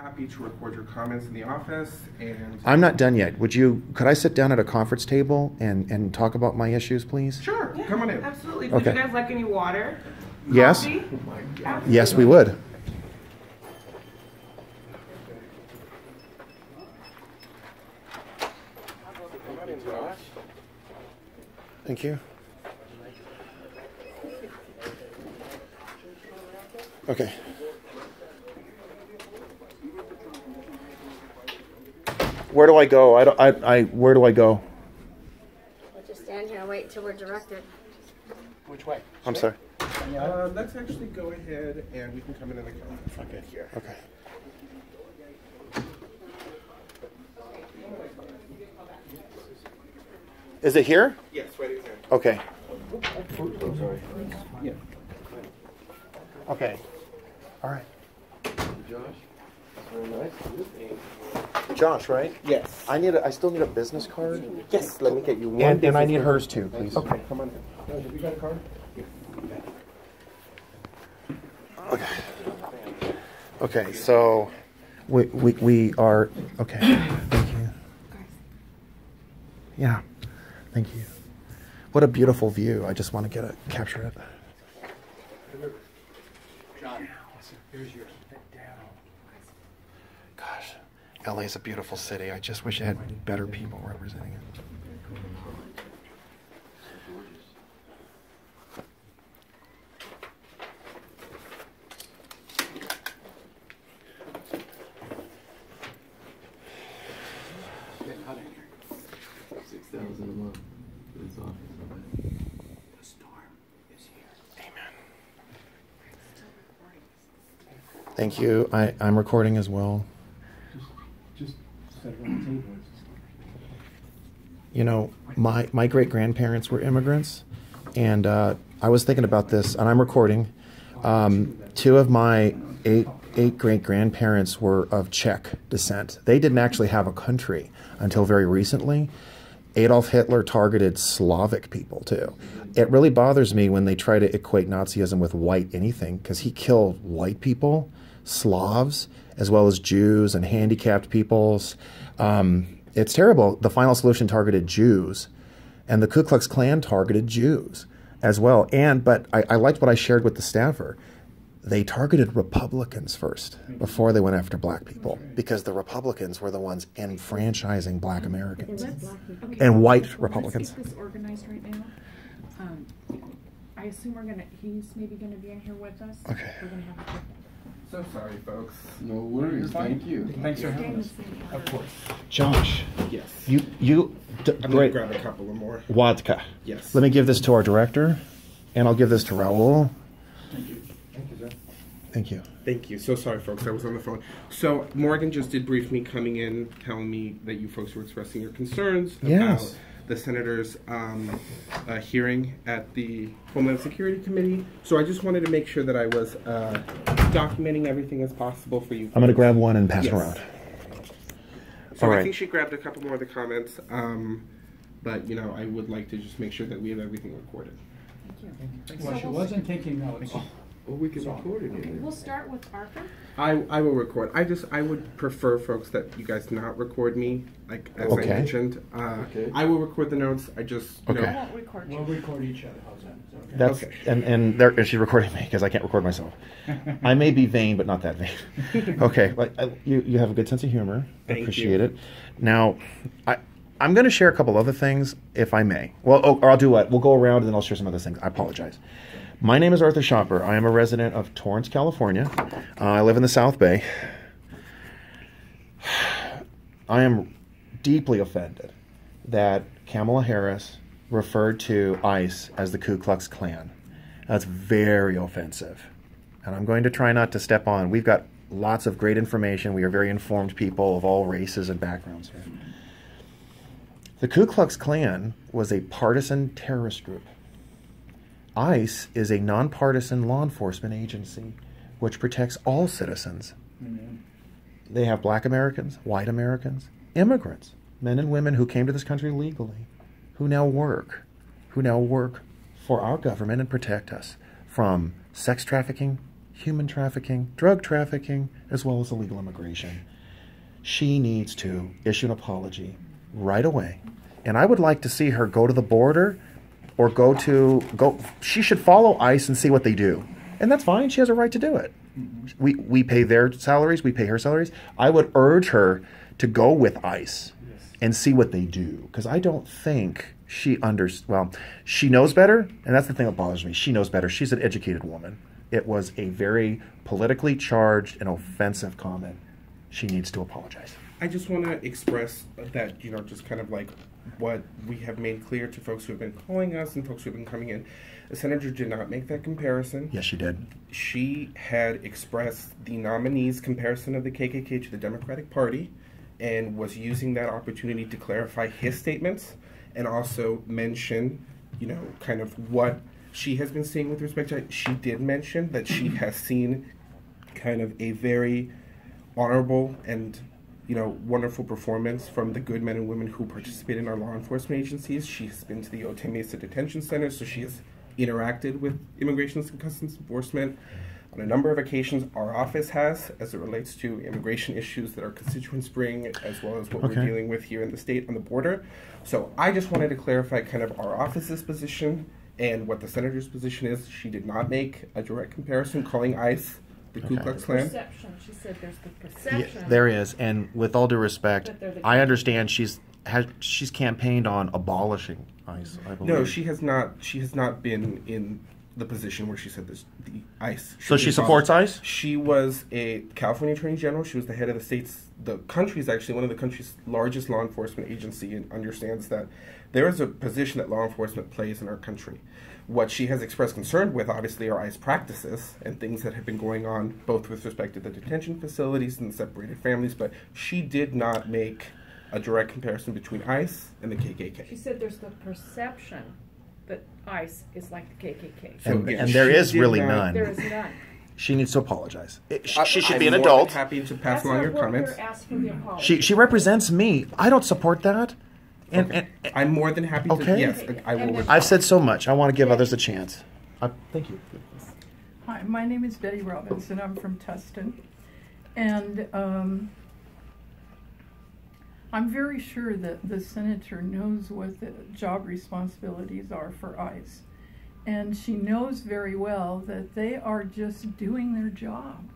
Happy to record your comments in the office, and I'm not done yet. Could I sit down at a conference table and talk about my issues, please? sure, Yeah, come on in. absolutely. Okay. Would you guys like any water? Yes. Coffee? Yes, we would. Thank you. Okay. Where do I go? Where do I go? We'll just stand here and wait until we're directed. Which way? I'm sorry. Let's actually go ahead and we can come in the conference. Okay. Here. Okay. Is it here? Yes, right in here. Okay. Sorry. Yeah. Okay. All right. Josh, very nice. Josh, right? Yes. I still need a business card. Yes. Let me get you one. And I need hers too, please. Okay, come on in. Have you got a card? Okay. Okay. So we are okay. Thank you. Yeah. Thank you. What a beautiful view. I just want to capture it. John, here's yours. Gosh, LA is a beautiful city. I just wish it had better people representing it. Getting hot in here. 6,000 a month for this office. The storm is here. Amen. Thank you. I'm recording as well. Just set it on the table. You know, my great-grandparents were immigrants, and I was thinking about this, and I'm recording. Two of my eight great-grandparents were of Czech descent. They didn't actually have a country until very recently. Adolf Hitler targeted Slavic people, too. It really bothers me when they try to equate Nazism with white anything, because he killed white people, Slavs, as well as Jews and handicapped peoples. It's terrible. The Final Solution targeted Jews, and the Ku Klux Klan targeted Jews as well. But I liked what I shared with the staffer. They targeted Republicans first before they went after black people, because the Republicans were the ones enfranchising black Americans and white Republicans. Let's get this organized right now. I assume he's maybe gonna be in here with us. Okay. We're gonna have a So sorry, folks. No worries. Thank you. Thanks for having us. Of course. Josh, Yes. I'm I'm going to grab a couple of more. Vodka. Yes. Let me give this to our director, and I'll give this to Raul. Thank you. Thank you, sir. Thank you. Thank you. So sorry, folks. I was on the phone. So Morgan just did brief me coming in, telling me that you folks were expressing your concerns about the senator's hearing at the Homeland Security Committee. So I just wanted to make sure that I was documenting everything as possible for you. I'm going to grab one and pass around. So All I right. think she grabbed a couple more of the comments, but you know, I would like to just make sure that we have everything recorded. Well, she wasn't taking notes. Well, we can record it. Okay, we'll start with Arthur. I will record. I would prefer, folks, that you guys not record me, like as I Okay. mentioned. Okay. I will record the notes. I just you Okay. I know, won't record you. We'll record each other. How's that? Is that That's Okay. and she's recording me because I can't record myself. I may be vain, but not that vain. Okay, you have a good sense of humor. I Thank appreciate you. it. Now, I'm going to share a couple other things, if I may. Well, or I'll do what? We'll go around and then I'll share some other things. I apologize. My name is Arthur Schopper. I am a resident of Torrance, California. I live in the South Bay. I am deeply offended that Kamala Harris referred to ICE as the Ku Klux Klan. That's very offensive. And I'm going to try not to step on. We've got lots of great information. We are very informed people of all races and backgrounds here. The Ku Klux Klan was a partisan terrorist group. ICE is a nonpartisan law enforcement agency which protects all citizens. Mm-hmm. They have black Americans, white Americans, immigrants, men and women who came to this country legally, who now work for our government and protect us from sex trafficking, human trafficking, drug trafficking, as well as illegal immigration. She needs to issue an apology right away. And I would like to see her go to the border or she should follow ICE and see what they do. And that's fine. She has a right to do it. We pay their salaries. We pay her salaries. I would urge her to go with ICE and see what they do. Because I don't think she knows better. And that's the thing that bothers me. She knows better. She's an educated woman. It was a very politically charged and offensive comment. She needs to apologize. I just want to express that, just kind of like what we have made clear to folks who have been calling us and folks who have been coming in. The senator did not make that comparison. Yes, she did. She had expressed the nominee's comparison of the KKK to the Democratic Party and was using that opportunity to clarify his statements and also mention, kind of what she has been seeing with respect to it. She did mention that she has seen kind of a very honorable and wonderful performance from the good men and women who participate in our law enforcement agencies. She's been to the Otay Mesa Detention Center, so she has interacted with Immigration and Customs Enforcement on a number of occasions. Our office has, as it relates to immigration issues that our constituents bring, as well as what we're dealing with here in the state on the border. So I just wanted to clarify kind of our office's position and what the senator's position is. She did not make a direct comparison, calling ICE the Ku Klux Klan. Perception. She said there's the perception. Yeah, there is, and with all due respect, I understand she's campaigned on abolishing ICE. I believe. No, she has not. She has not been in the position where she said this. The ICE. So she supports ICE? She was a California Attorney General. She was the head of the country's actually one of the country's largest law enforcement agency, and understands that there is a position that law enforcement plays in our country. What she has expressed concern with, obviously, are ICE practices and things that have been going on, both with respect to the detention facilities and the separated families, but she did not make a direct comparison between ICE and the KKK. She said there's the perception that ICE is like the KKK. And there is really none. There is none. She needs to apologize. She should be an adult. I'm more than happy to pass along your comments. She represents me. I don't support that. And I'm more than happy to. Yes, I will. I've said so much. I want to give others a chance. Thank you. Hi, my name is Betty Robinson. I'm from Tustin. And I'm very sure that the senator knows what the job responsibilities are for ICE. And she knows very well that they are just doing their job.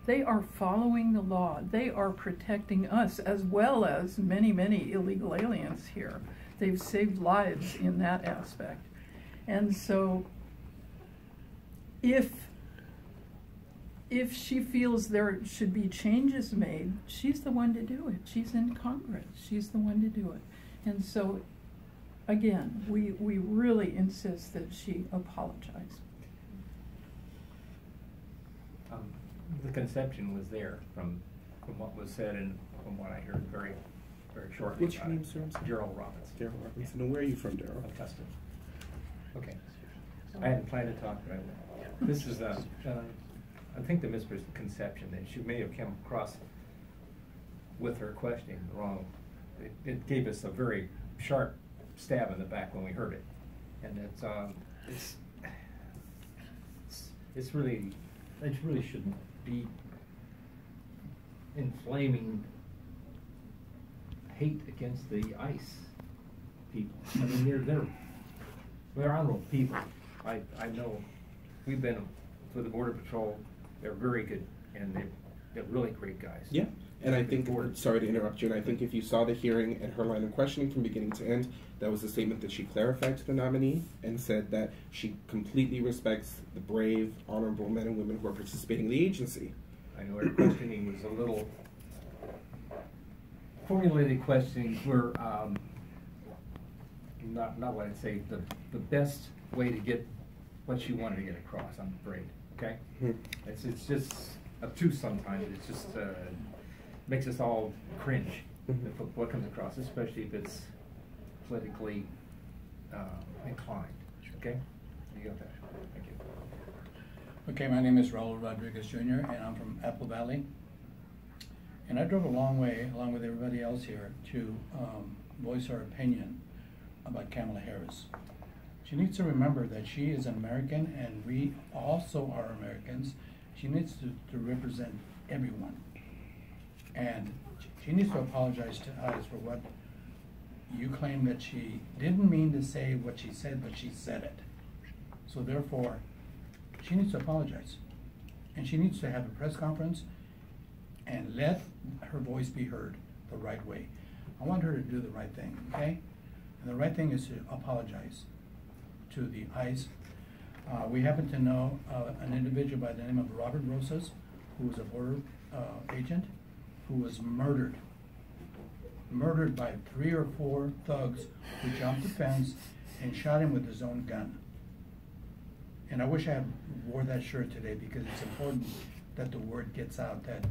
They are following the law. They are protecting us as well as many, many illegal aliens here. They've saved lives in that aspect. And so if she feels there should be changes made, she's the one to do it. She's in Congress. She's the one to do it. And so, again, we really insist that she apologize. The conception was there from what was said and from what I heard very, very shortly. What's your name, sir? Daryl Robinson. Daryl Robinson. And where are you from, Daryl? Of Tustin. Okay. I hadn't planned to talk, but I will. This is, I think the misconception that she may have come across with her questioning the wrong. It gave us a very sharp stab in the back when we heard it, and it really shouldn't be inflaming hate against the ICE people. I mean, they're honorable people. I know we've been for the Border Patrol. They're very good, and they're really great guys. Yeah, and I think, sorry to interrupt you, and I think if you saw the hearing and her line of questioning from beginning to end, that was a statement that she clarified to the nominee and said that she completely respects the brave, honorable men and women who are participating in the agency. I know her questioning was a little formulated questions were not what I'd say the best way to get what she wanted to get across, I'm afraid. Okay? Mm-hmm. It's just obtuse sometimes. It's just makes us all cringe what comes across, especially if it's politically inclined. Okay? You got that. Thank you. Okay, my name is Raul Rodriguez Jr. and I'm from Apple Valley. And I drove a long way, along with everybody else here, to voice our opinion about Kamala Harris. She needs to remember that she is an American and we also are Americans. She needs to represent everyone. And she needs to apologize to us for what you claim that she didn't mean to say what she said, but she said it. So therefore, she needs to apologize. And she needs to have a press conference and let her voice be heard the right way. I want her to do the right thing, okay? And the right thing is to apologize to the ICE. We happen to know an individual by the name of Robert Rosas, who was a border agent, who was murdered by 3 or 4 thugs who jumped the fence and shot him with his own gun. And I wish I had wore that shirt today, because it's important that the word gets out that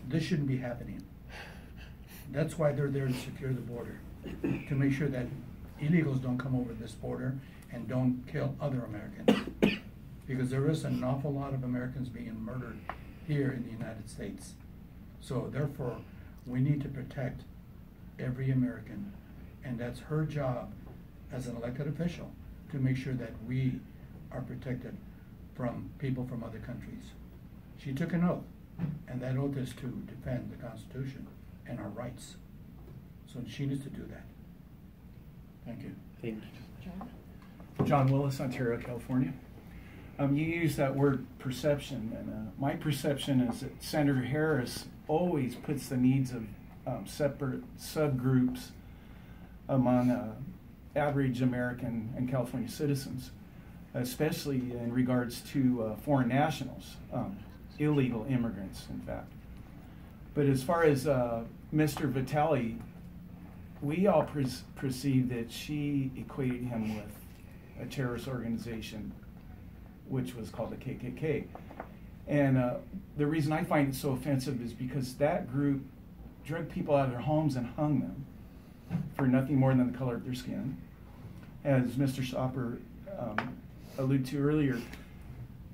this shouldn't be happening. That's why they're there to secure the border, to make sure that illegals don't come over this border and don't kill other Americans. Because there is an awful lot of Americans being murdered here in the United States. So therefore, we need to protect every American, and that's her job as an elected official, to make sure that we are protected from people from other countries. She took an oath, and that oath is to defend the Constitution and our rights. So she needs to do that. Thank you. Thank you. John Willis, Ontario, California. You use that word perception, and my perception is that Senator Harris always puts the needs of separate subgroups among average American and California citizens, especially in regards to foreign nationals, illegal immigrants, in fact. But as far as Mr. Vitale, we all perceive that she equated him with a terrorist organization, which was called the KKK. And the reason I find it so offensive is because that group drug people out of their homes and hung them for nothing more than the color of their skin. As Mr. Stopper alluded to earlier,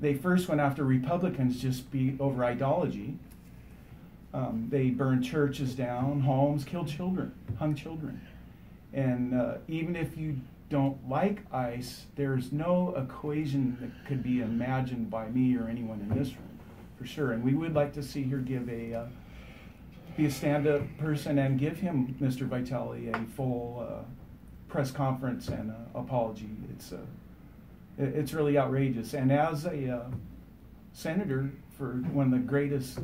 they first went after Republicans just over ideology. They burned churches down, homes, killed children, hung children. And even if you don't like ICE, there's no equation that could be imagined by me or anyone in this room, for sure. And we would like to see her give be a stand-up person and give him, Mr. Vitale, a full press conference and apology. It's really outrageous. And as a senator for one of the greatest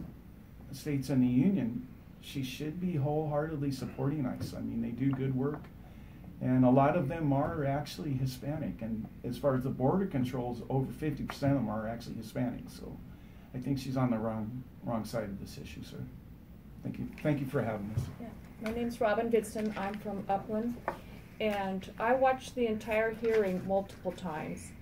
states in the union, she should be wholeheartedly supporting ICE. I mean, they do good work. And a lot of them are actually Hispanic. And as far as the border controls, over 50% of them are actually Hispanic. So I think she's on the wrong side of this issue, sir. Thank you. Thank you for having us. Yeah. My name's Robin Vidston. I'm from Upland. And I watched the entire hearing multiple times.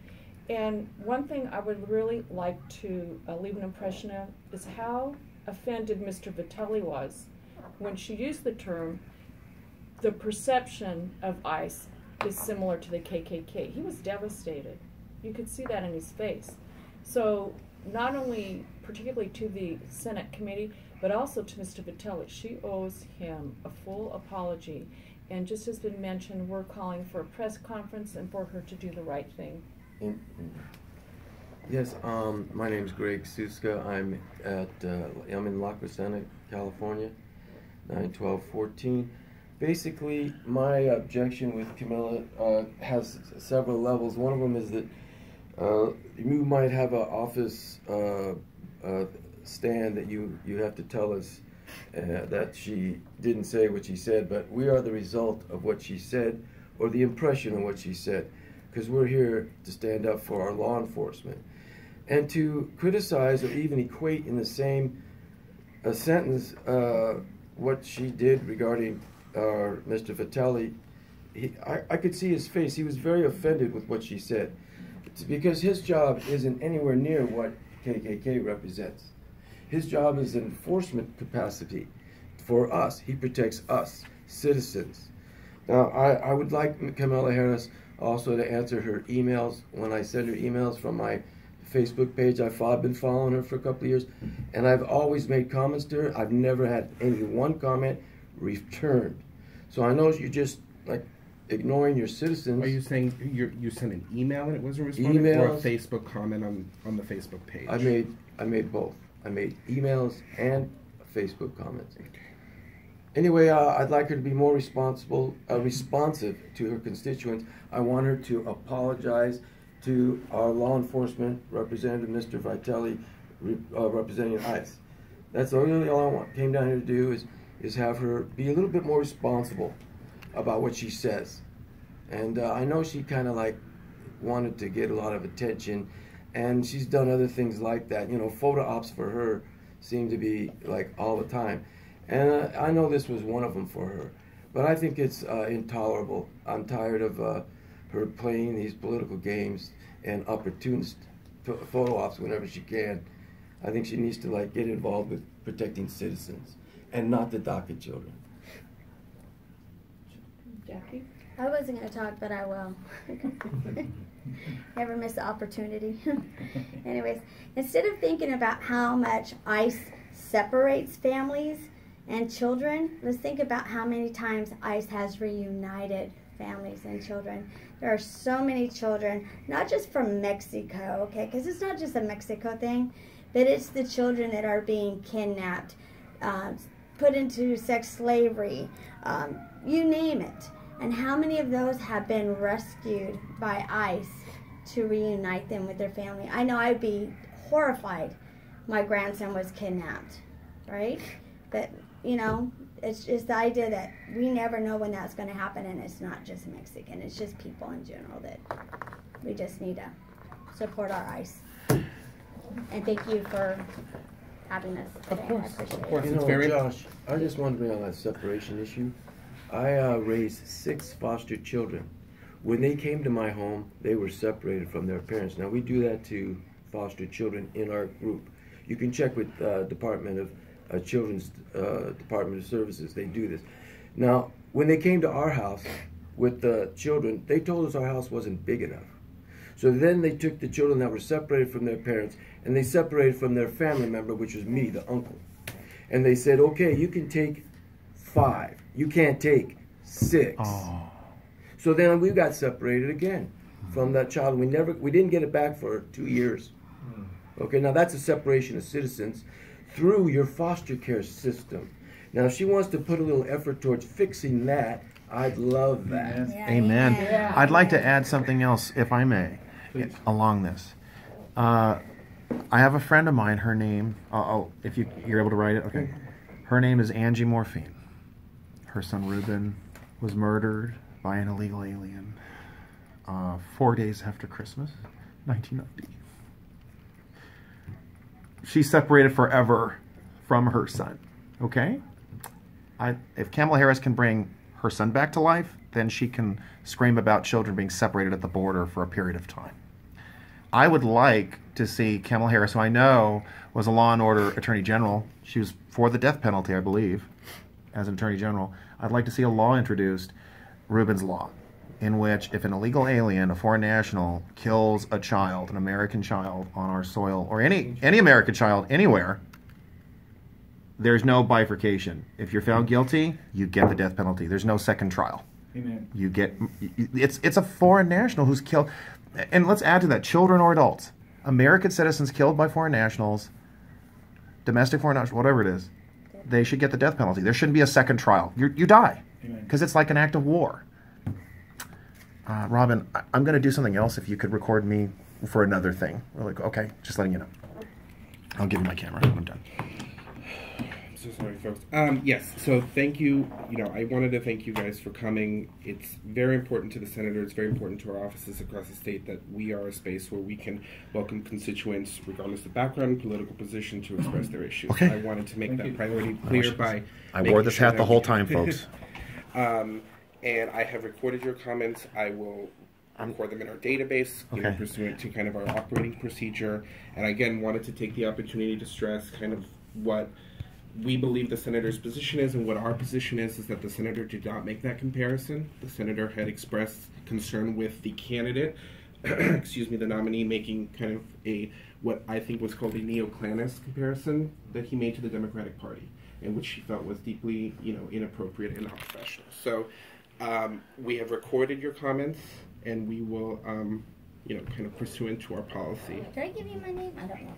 And one thing I would really like to leave an impression of is how offended Mr. Vitale was when she used the term, the perception of ICE is similar to the KKK. He was devastated. You could see that in his face. So not only particularly to the Senate committee, but also to Mr. Vitale, she owes him a full apology. And just as been mentioned, we're calling for a press conference and for her to do the right thing. Yes, my name is Greg Suska. I'm in La Crescenta, California, 91214. Basically, my objection with Kamala has several levels. One of them is that you might have an office stand that you have to tell us that she didn't say what she said, but we are the result of what she said, or the impression of what she said, because we're here to stand up for our law enforcement. And to criticize or even equate in the same sentence what she did regarding Mr. Vitale, I could see his face. He was very offended with what she said. It's because his job isn't anywhere near what KKK represents. His job is an enforcement capacity for us. He protects us, citizens. Now, I would like Kamala Harris also to answer her emails. When I send her emails from my Facebook page, I've been following her for a couple of years, and I've always made comments to her. I've never had any one comment returned. So I know you're just like ignoring your citizens. Are you saying you sent an email and it wasn't responded, or a Facebook comment on the Facebook page? I made I made both. I made emails and Facebook comments. Anyway, I'd like her to be more responsive to her constituents. I want her to apologize to our law enforcement representative, Mr. Vitelli, representing ICE. That's really all I came down here to do is have her be a little bit more responsible about what she says. And I know she kind of like wanted to get a lot of attention, and she's done other things like that. You know, photo ops for her seem to be like all the time. And I know this was one of them for her. But I think it's intolerable. I'm tired of her playing these political games and opportunist photo ops whenever she can. I think she needs to like get involved with protecting citizens and not the DACA children. Jackie? I wasn't going to talk, but I will. Never miss the opportunity. Anyways, instead of thinking about how much ICE separates families and children, let's think about how many times ICE has reunited families and children. There are so many children, not just from Mexico, okay, because it's not just a Mexico thing, but it's the children that are being kidnapped, put into sex slavery, you name it. And how many of those have been rescued by ICE to reunite them with their family? I know I'd be horrified my grandson was kidnapped, right? But, you know, it's just the idea that we never know when that's going to happen, and it's not just Mexican, it's just people in general that we just need to support our ICE. And thank you for having us today. Of course, I appreciate of course. it. You know, very Josh, I just wondering on that separation issue. I raised 6 foster children. When they came to my home, they were separated from their parents. Now, we do that to foster children in our group. You can check with Department of Children's Department of Services. They do this. Now, when they came to our house with the children, they told us our house wasn't big enough. So then they took the children that were separated from their parents and they separated from their family member, which was me, the uncle. And they said, okay, you can take 5. You can't take 6. Oh. So then we got separated again from that child. We didn't get it back for 2 years. Okay, now that's a separation of citizens through your foster care system. Now, if she wants to put a little effort towards fixing that, I'd love that. Yeah. Amen. Yeah. I'd like to add something else, if I may, along this. I have a friend of mine, her name, if you're able to write it, okay. Her name is Angie Morphine. Her son Reuben was murdered by an illegal alien 4 days after Christmas, 1990. She's separated forever from her son, okay? If Kamala Harris can bring her son back to life, then she can scream about children being separated at the border for a period of time. I would like to see Kamala Harris, who I know was a law and order attorney general. She was for the death penalty, I believe, as an attorney general. I'd like to see a law introduced, Rubin's Law, in which if an illegal alien, a foreign national, kills a child, an American child on our soil, or any American child anywhere, there's no bifurcation. If you're found guilty, you get the death penalty. There's no second trial. Amen. You get it's a foreign national who's killed, and let's add to that, children or adults, American citizens killed by foreign nationals, domestic foreign nationals, whatever it is, they should get the death penalty. There shouldn't be a second trial. You die because it's like an act of war. Robin, I'm going to do something else. If you could record me for another thing, really, okay? Just letting you know. I'll give you my camera when I'm done. So sorry, folks. Yes, so thank you. You know, I wanted to thank you guys for coming. It's very important to the Senator. It's very important to our offices across the state that we are a space where we can welcome constituents, regardless of background, political position, to express their issues. Okay. I wanted to make that priority clear by. I wore this hat the whole time, folks. And I have recorded your comments. I will record them in our database, you know, pursuant to kind of our operating procedure. And again, wanted to take the opportunity to stress kind of what we believe the Senator's position is, and what our position is that the Senator did not make that comparison. The Senator had expressed concern with the candidate, excuse me, the nominee, making kind of what I think was called a neo-Klanist comparison that he made to the Democratic Party, and which he felt was deeply, you know, inappropriate and not professional. So we have recorded your comments, and we will, you know, kind of pursuant to our policy. Did I give you my name? I don't know.